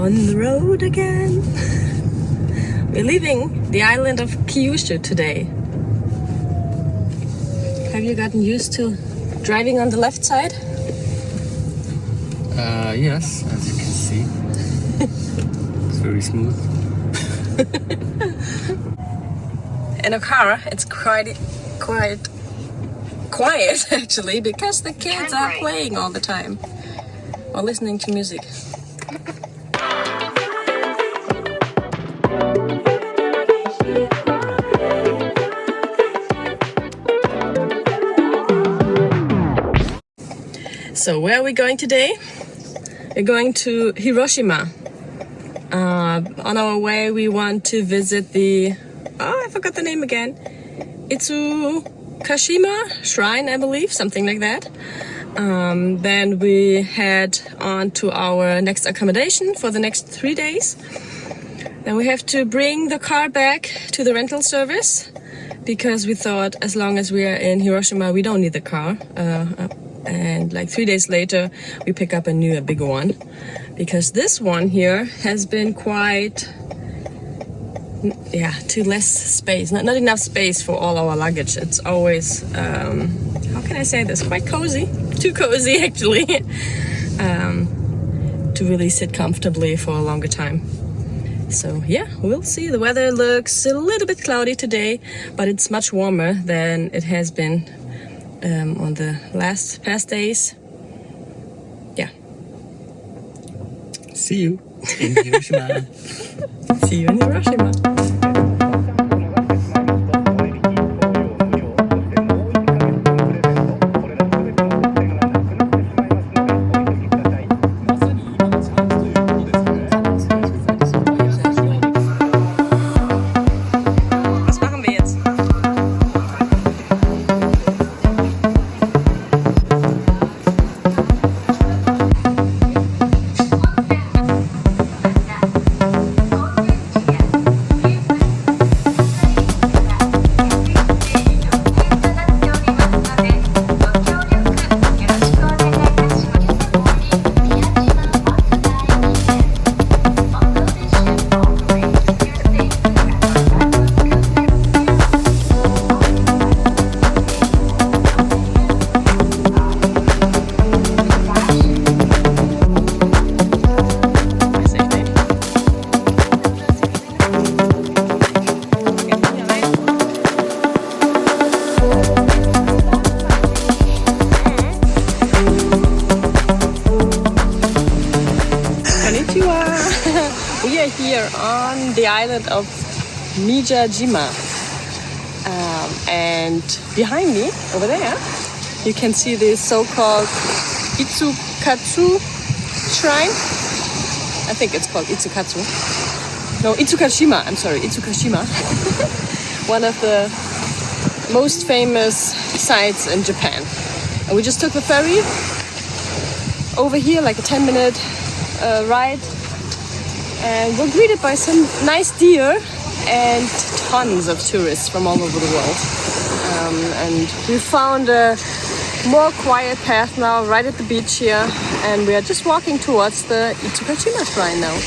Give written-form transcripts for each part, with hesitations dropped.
on the road again. We're leaving the island of Kyushu today. Have you gotten used to driving on the left side? Yes, as you can see. It's very smooth. In a car, it's quite quiet actually, because the kids are playing all the time or listening to music. So where are we going today? We're going to Hiroshima. On our way we want to visit the, I forgot the name again, Itsukushima Shrine, I believe, something like that. Then we head on to our next accommodation for the next 3 days. Then we have to bring the car back to the rental service because we thought as long as we are in Hiroshima we don't need the car. And like 3 days later we pick up a bigger one, because this one here has been quite, too less space, not enough space for all our luggage. It's always, how can I say this, quite cozy, too cozy actually, to really sit comfortably for a longer time. So yeah, we'll see. The weather looks a little bit cloudy today, but it's much warmer than it has been on the past days. Yeah. See you in Hiroshima. See you in Hiroshima. We are here on the island of Miyajima, and behind me, over there, you can see the so-called Itsukushima Shrine. I think it's called Itsukatsu. No, Itsukushima, I'm sorry, Itsukushima. One of the most famous sites in Japan. And we just took the ferry over here, like a 10-minute ride. And we're greeted by some nice deer and tons of tourists from all over the world. And we found a more quiet path now right at the beach here, and we are just walking towards the Itsukushima Shrine now.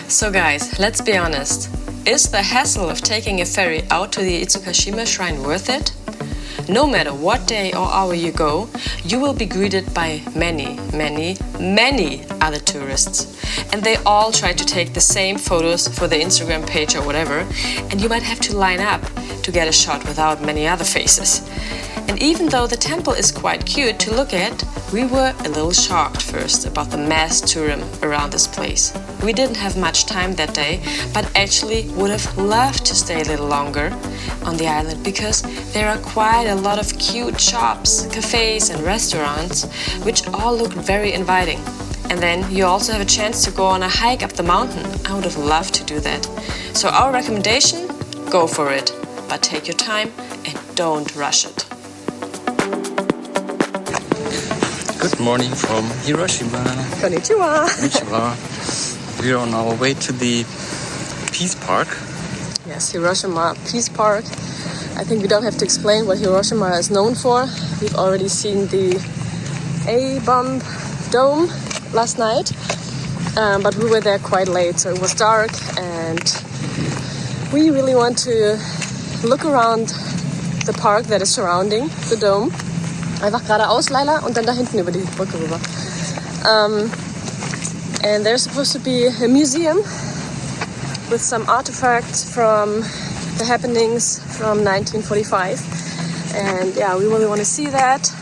So guys, let's be honest. Is the hassle of taking a ferry out to the Itsukushima Shrine worth it? No matter what day or hour you go, you will be greeted by many, many many other tourists. And they all try to take the same photos for their Instagram page or whatever, and you might have to line up to get a shot without many other faces. And even though the temple is quite cute to look at, we were a little shocked first about the mass tourism around this place. We didn't have much time that day, but actually would have loved to stay a little longer on the island because there are quite a lot of cute shops, cafes and restaurants, which all look very inviting. And then you also have a chance to go on a hike up the mountain. I would have loved to do that. So our recommendation, go for it, but take your time and don't rush it. Good morning from Hiroshima. Konnichiwa. Konnichiwa. We're on our way to the Peace Park. Yes, Hiroshima Peace Park. I think we don't have to explain what Hiroshima is known for. We've already seen the A-bomb dome last night, but we were there quite late, so it was dark, and we really want to look around the park that is surrounding the dome. Einfach geradeaus, Laila, und dann da hinten über die Brücke rüber. And there's supposed to be a museum with some artifacts from the happenings from 1945. And yeah, we really want to see that.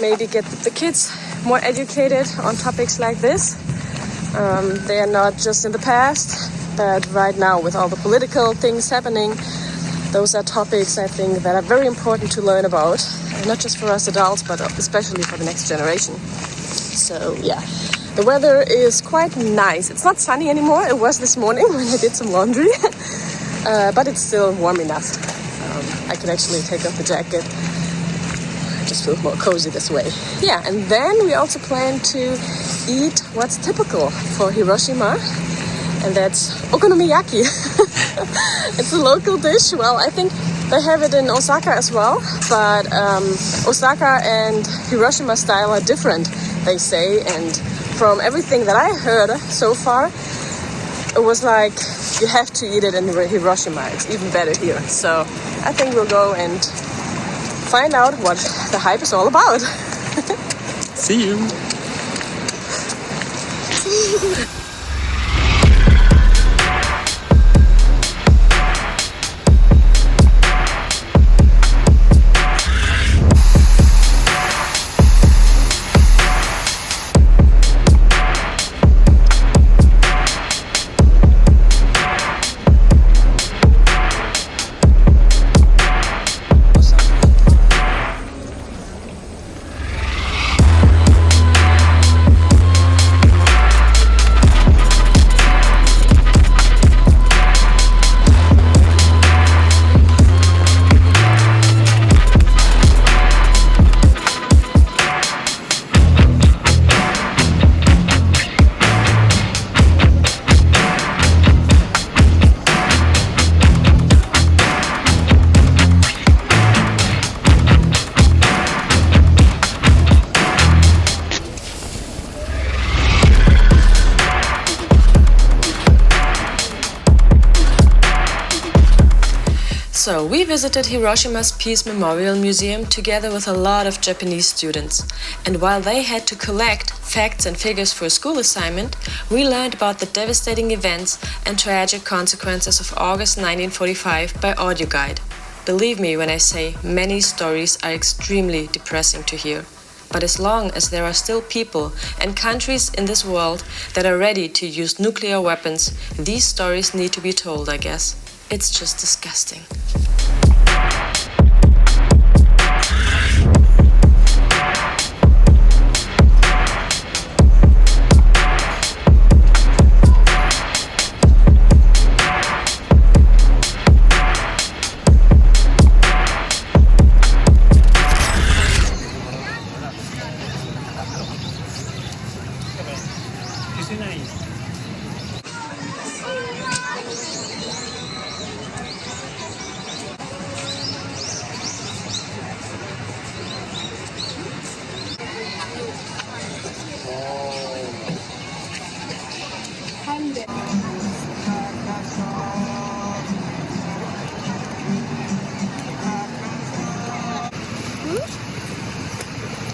Maybe get the kids more educated on topics like this. They are not just in the past, but right now with all the political things happening, those are topics I think that are very important to learn about. Not just for us adults, but especially for the next generation. So yeah, the weather is quite nice. It's not sunny anymore. It was this morning when I did some laundry, but it's still warm enough. I can actually take off the jacket. I just feel more cozy this way. Yeah, and then we also plan to eat what's typical for Hiroshima, and that's okonomiyaki. It's a local dish. Well, I think they have it in Osaka as well, but Osaka and Hiroshima style are different, they say. And from everything that I heard so far, it was like you have to eat it in Hiroshima. It's even better here. So I think we'll go and find out what the hype is all about. See you. So we visited Hiroshima's Peace Memorial Museum together with a lot of Japanese students. And while they had to collect facts and figures for a school assignment, we learned about the devastating events and tragic consequences of August 1945 by audio guide. Believe me when I say many stories are extremely depressing to hear. But as long as there are still people and countries in this world that are ready to use nuclear weapons, these stories need to be told, I guess. It's just disgusting.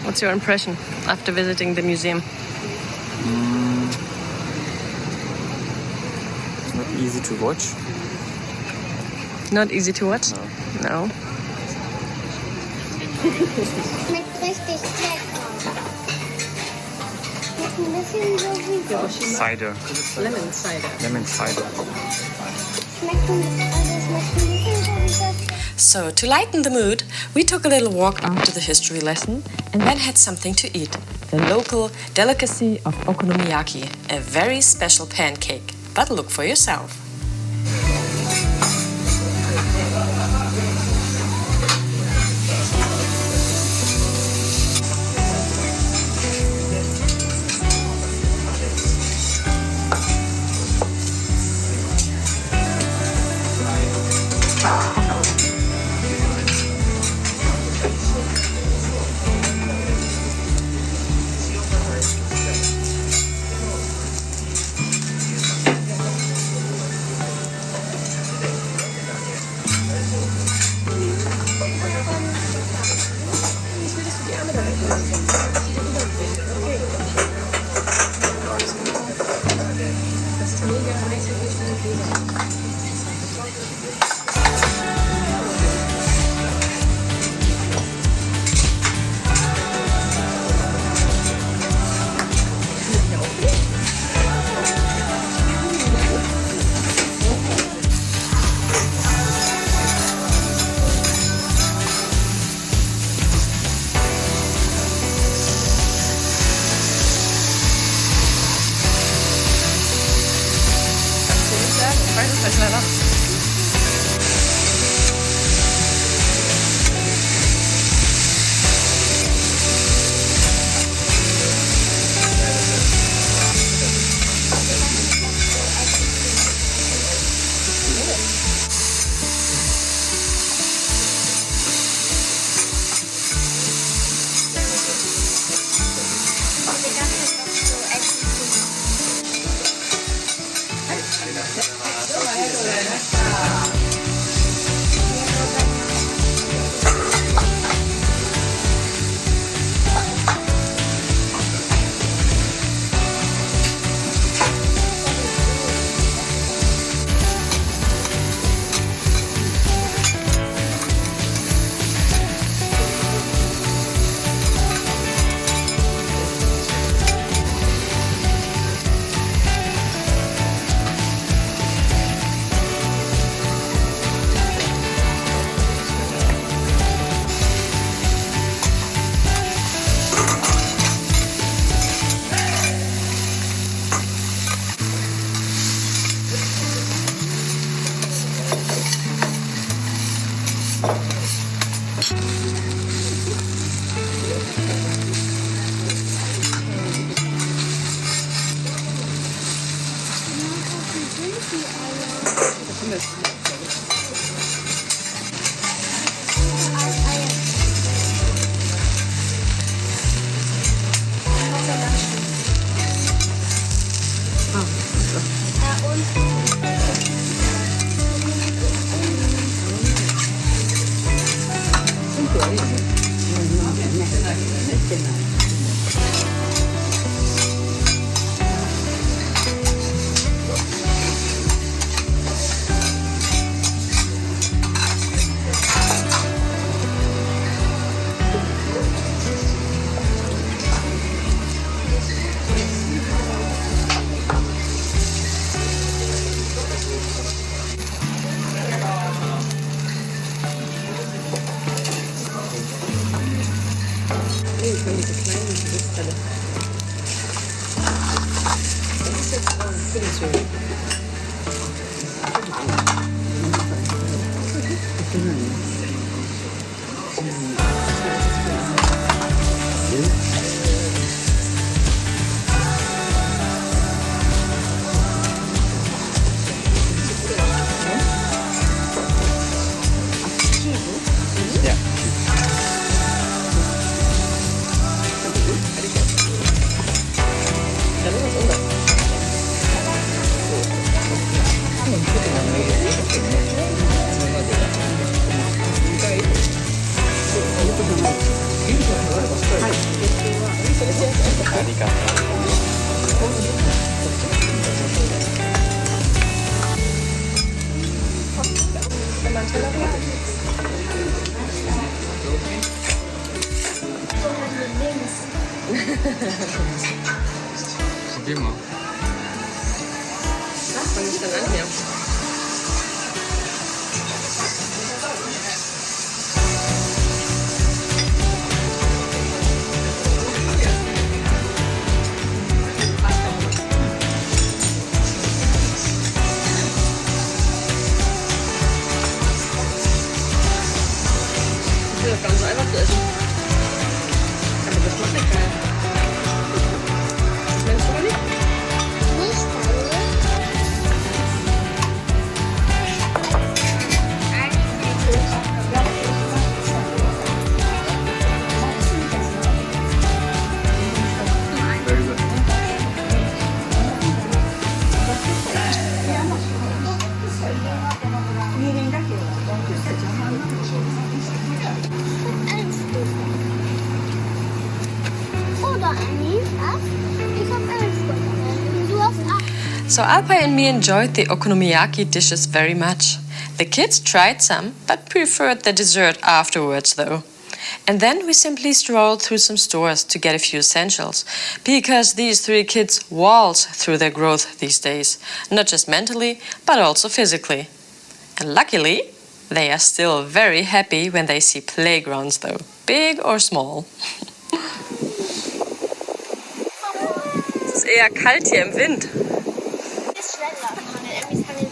What's your impression after visiting the museum? easy to watch. Not easy to watch? No. Schmeckt richtig lecker. Schmeckt ein bisschen so wie Cider. Lemon cider. Lemon cider. schmeckt ein bisschen so wie das. So, to lighten the mood, we took a little walk after the history lesson and then had something to eat. The local delicacy of Okonomiyaki, a very special pancake. But look for yourself. Probier mal. Was fange ich dann an hier? Das ist ganz so einfach zu essen. Aber das macht nicht geil. Meinst du nicht? Nicht Very good. Oder Annie, was? Ich hab 11 bekommen. Du hast 8. So Alpa and me enjoyed the okonomiyaki dishes very much. The kids tried some, but preferred the dessert afterwards though. And then we simply strolled through some stores to get a few essentials, because these 3 kids waltz through their growth these days, not just mentally, but also physically. And luckily, they are still very happy when they see playgrounds though, big or small. Es ist eher kalt hier im Wind. Ist schneller. Emmys kann nicht.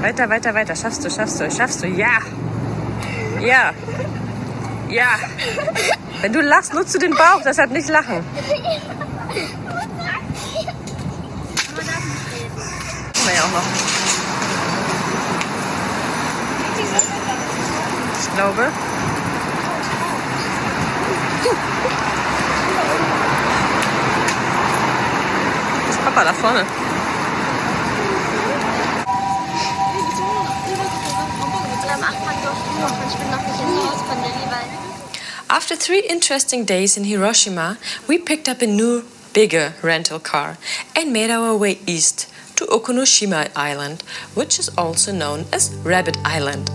Weiter, weiter, weiter. Schaffst du, schaffst du, schaffst du. Ja. Ja. Ja. Wenn du lachst, nutzt du den Bauch, deshalb nicht lachen. Können wir ja auch noch. Ich glaube. Ist Papa da vorne? After 3 interesting days in Hiroshima, we picked up a new, bigger rental car and made our way east to Okunoshima Island, which is also known as Rabbit Island.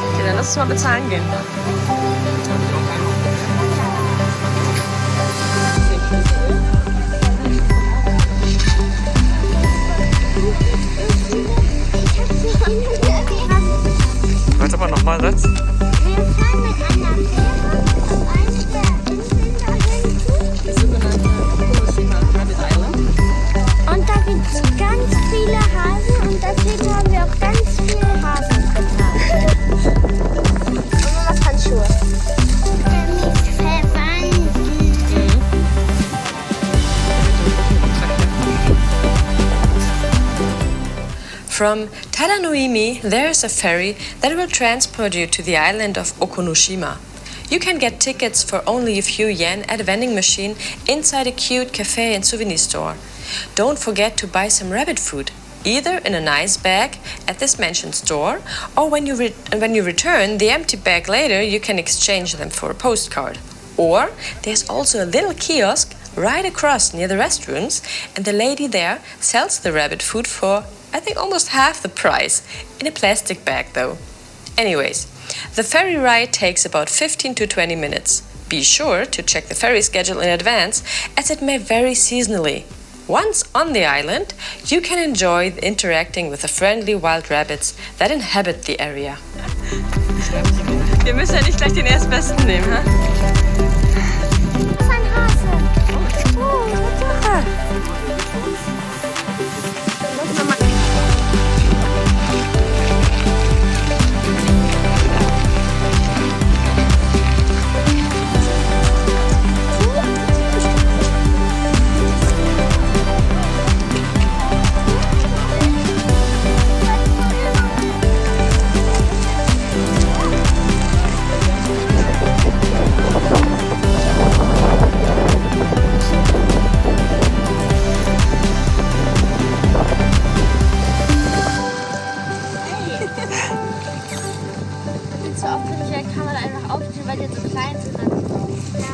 Okay, dann lass uns mal bezahlen gehen. Warte mal nochmal, Satz. Wir fahren mit einer Fähre auf eine der Inseln dahin. Das sogenannte Okunoshima Rabbit Island. Und da gibt es ganz viele Hasen und deswegen haben wir auch ganz viele Hasen gefahren. Und was Handschuhe. Mich verwandeln. From Tadanoimi, there is a ferry that will transport you to the island of Okunoshima. You can get tickets for only a few yen at a vending machine inside a cute cafe and souvenir store. Don't forget to buy some rabbit food, either in a nice bag at this mentioned store, or when you return the empty bag later, you can exchange them for a postcard. Or there's also a little kiosk right across near the restrooms, and the lady there sells the rabbit food for, I think, almost half the price, in a plastic bag though. Anyways, the ferry ride takes about 15 to 20 minutes. Be sure to check the ferry schedule in advance, as it may vary seasonally. Once on the island, you can enjoy interacting with the friendly wild rabbits that inhabit the area. Wir müssen ja nicht gleich den Erstbesten nehmen, ha? Das ist ein Hase. Oh, Sache. so oft in der Kamera einfach aufstehen, weil die so klein sind. Ja.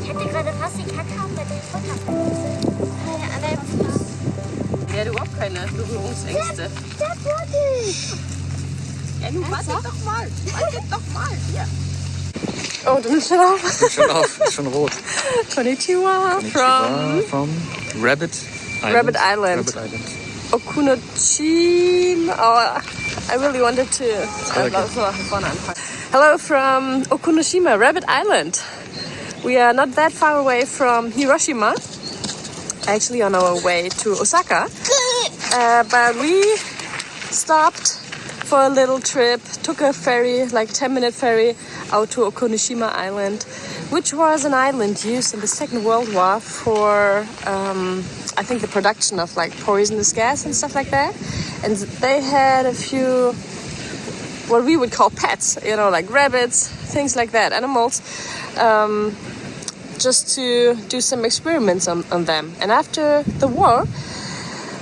Ich hatte gerade fast die Kakao mit dem Futter vergessen. Ja, du auch keine Berührungsängste. Der Beutel! Ja, nun wartet doch mal. Hier. Oh, du nimmst schon auf. Schon auf, ist schon rot. Konnichiwa From Rabbit Island. Rabbit Island. Rabbit Island. Okunoshima. Oh, I really wanted to. Hello from Okunoshima, Rabbit Island. We are not that far away from Hiroshima. Actually on our way to Osaka. But we stopped for a little trip, took a ferry, like a 10-minute ferry out to Okunoshima Island, which was an island used in the Second World War for, I think, the production of like poisonous gas and stuff like that. And they had a few, what we would call pets, you know, like rabbits, things like that, animals, just to do some experiments on them. And after the war,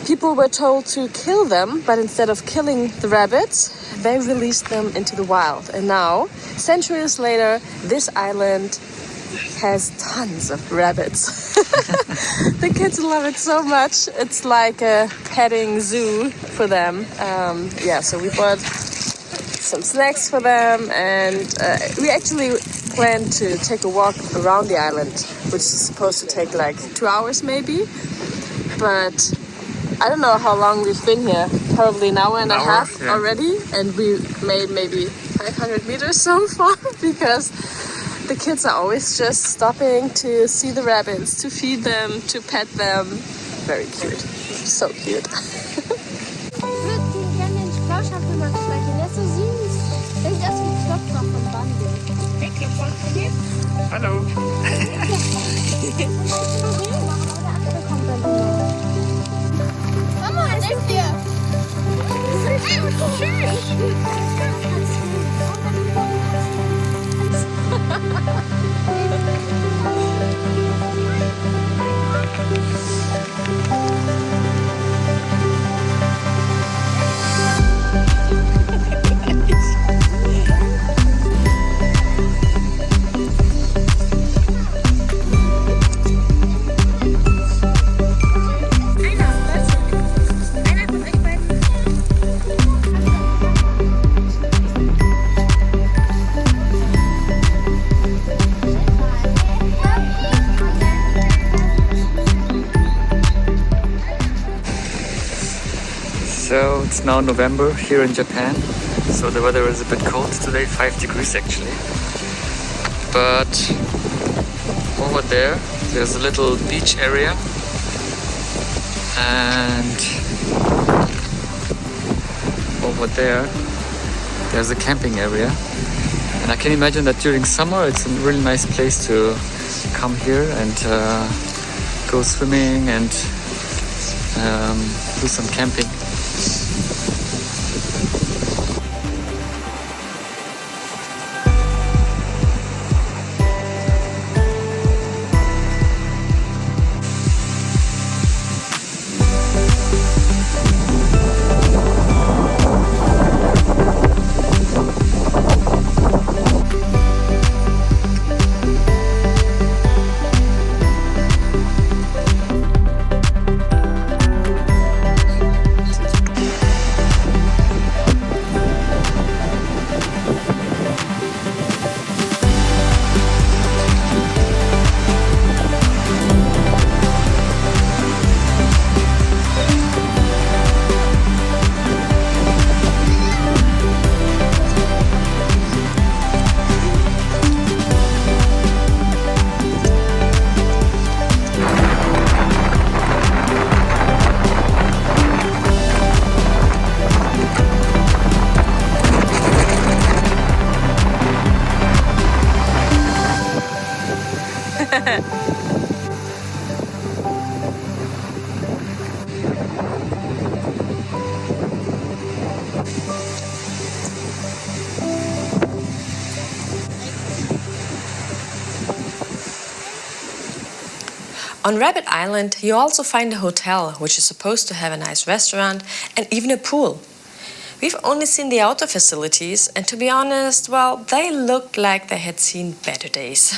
people were told to kill them, but instead of killing the rabbits, they released them into the wild. And now, centuries later, this island has tons of rabbits. The kids love it so much. It's like a petting zoo for them. So we bought some snacks for them, and we actually planned to take a walk around the island, which is supposed to take like 2 hours maybe. But I don't know how long we've been here. Probably an hour and a half already, and we made maybe 500 meters so far because the kids are always just stopping to see the rabbits, to feed them, to pet them. Very cute. So cute. Ich würde gerne den Plauschapfel mal schmecken. Der ist so süß. Der sieht aus wie Klopfer von Bambi. Hey, Klopfer. Hallo. Der andere kommt dann immer. Mama, was ist hier? Das ist so schön. So it's now November here in Japan, so the weather is a bit cold today, 5 degrees actually. But over there's a little beach area, and over there's a camping area. And I can imagine that during summer it's a really nice place to come here and go swimming and do some camping. On Rabbit Island, you also find a hotel, which is supposed to have a nice restaurant and even a pool. We've only seen the outer facilities, and to be honest, well, they looked like they had seen better days.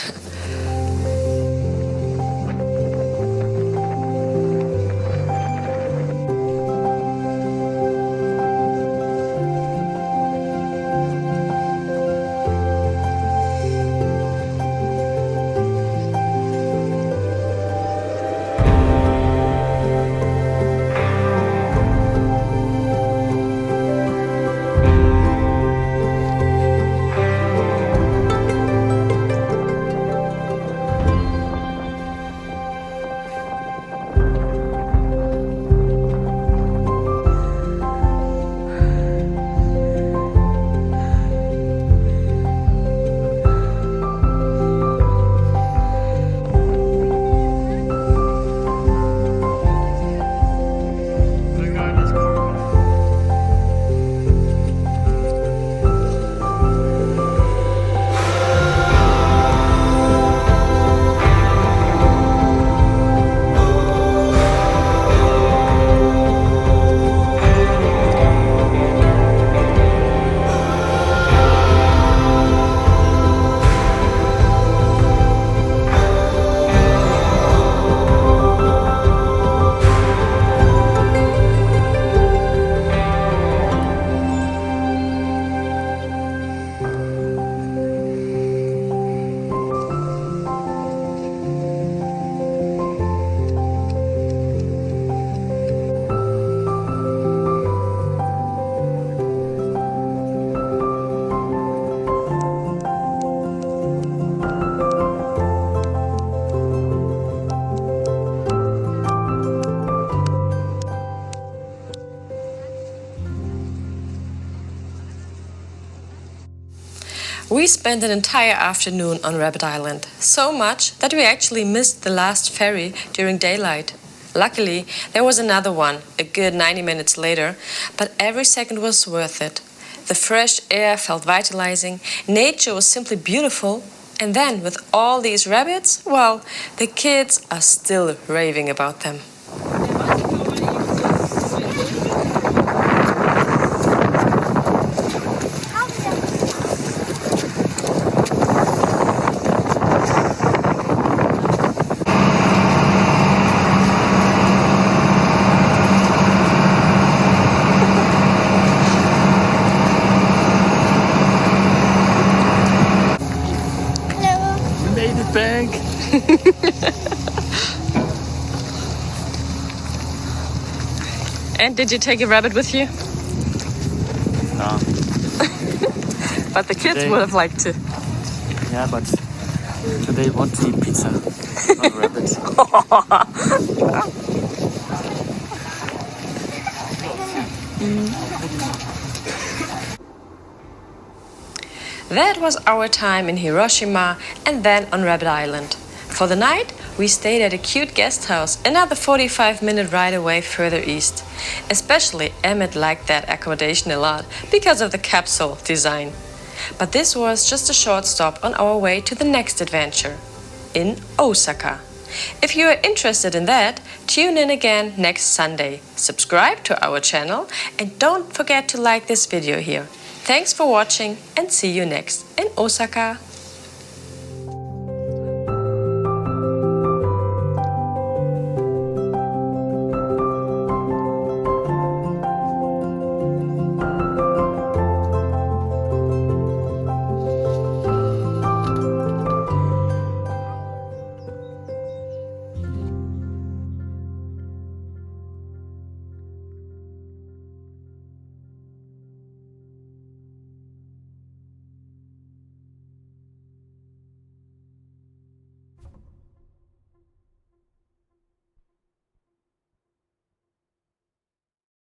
We spent an entire afternoon on Rabbit Island, so much that we actually missed the last ferry during daylight. Luckily, there was another one, a good 90 minutes later, but every second was worth it. The fresh air felt vitalizing, nature was simply beautiful, and then with all these rabbits, well, the kids are still raving about them. Bank. And did you take a rabbit with you? No. But the kids would have liked to. Yeah, but today want to eat pizza, not rabbit. That was our time in Hiroshima and then on Rabbit Island. For the night, we stayed at a cute guest house, another 45-minute ride away further east. Especially Emmett liked that accommodation a lot because of the capsule design. But this was just a short stop on our way to the next adventure, in Osaka. If you are interested in that, tune in again next Sunday. Subscribe to our channel and don't forget to like this video here. Thanks for watching and see you next in Osaka.